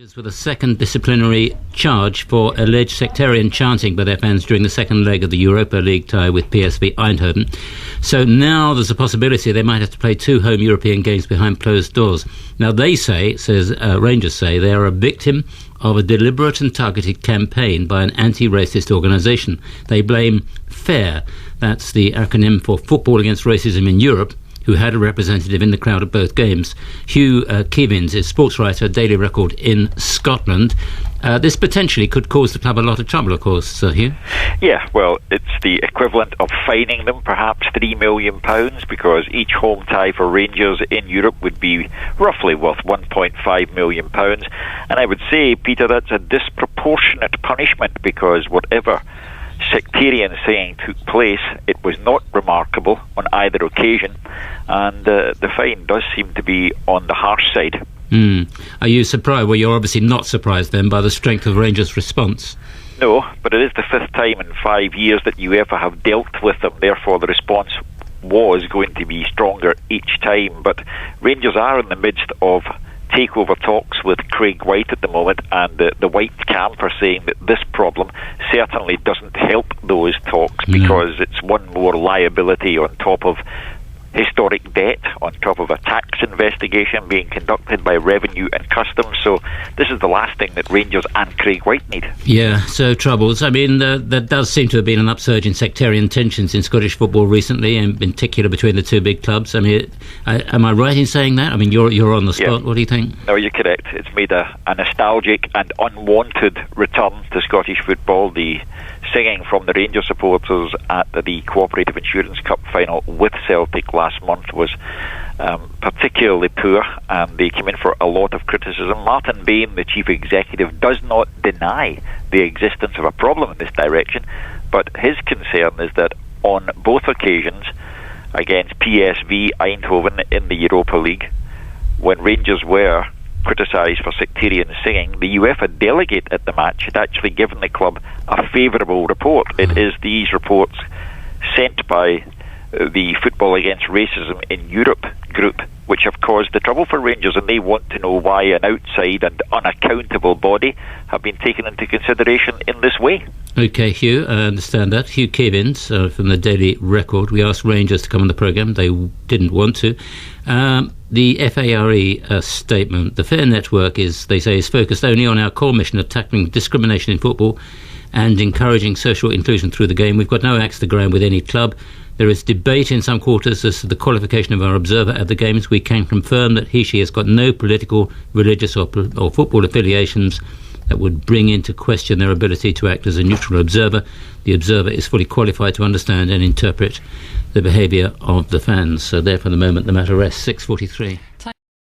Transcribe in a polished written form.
With a second disciplinary charge for alleged sectarian chanting by their fans during the second leg of the Europa League tie with PSV Eindhoven. So now there's a possibility they might have to play two home European games behind closed doors. Now they say, Rangers say, they are a victim of a deliberate and targeted campaign by an anti-racist organisation. They blame FAIR, that's the acronym for Football Against Racism in Europe, who had a representative in the crowd at both games. Hugh Keevins is sports writer, Daily Record in Scotland. This potentially could cause the club a lot of trouble, of course, Hugh. Yeah, well, it's the equivalent of fining them perhaps £3 million, because each home tie for Rangers in Europe would be roughly worth £1.5 million. And I would say, Peter, that's a disproportionate punishment, because whatever sectarian saying took place, it was not remarkable on either occasion, and the fine does seem to be on the harsh side. Are you surprised? Well, you're obviously not surprised then by the strength of Rangers' response. No, but it is the fifth time in 5 years that UEFA have dealt with them, therefore the response was going to be stronger each time. But Rangers are in the midst of takeover talks with Craig White at the moment, and the White camp are saying that this problem certainly doesn't help those talks, because it's one more liability on top of historic debt, on top of a tax investigation being conducted by Revenue and Customs. So this is the last thing that Rangers and Craig White need. Yeah, so troubles. I mean, there does seem to have been an upsurge in sectarian tensions in Scottish football recently, and in particular between the two big clubs. I mean, am I right in saying that? I mean, you're on the spot. Yeah. What do you think? No, you're correct. It's made a nostalgic and unwanted return to Scottish football. The singing from the Rangers supporters at the Cooperative Insurance Cup final with Celtic last month was particularly poor, and they came in for a lot of criticism. Martin Bain, the chief executive, does not deny the existence of a problem in this direction, but his concern is that on both occasions against PSV Eindhoven in the Europa League, when Rangers were criticised for sectarian singing, the UEFA delegate at the match had actually given the club a favourable report. It is these reports sent by the Football Against Racism in Europe group which have caused the trouble for Rangers, and they want to know why an outside and unaccountable body have been taken into consideration in this way. OK, Hugh, I understand that. Hugh Keevins from the Daily Record. We asked Rangers to come on the programme. They didn't want to. The FARE statement, the FAIR network, they say, is focused only on our core mission of tackling discrimination in football and encouraging social inclusion through the game. We've got no axe to grind with any club. There is debate in some quarters as to the qualification of our observer at the games. We can confirm that she has got no political, religious or football affiliations that would bring into question their ability to act as a neutral observer. The observer is fully qualified to understand and interpret the behaviour of the fans. So there, for the moment, the matter rests. 6:43.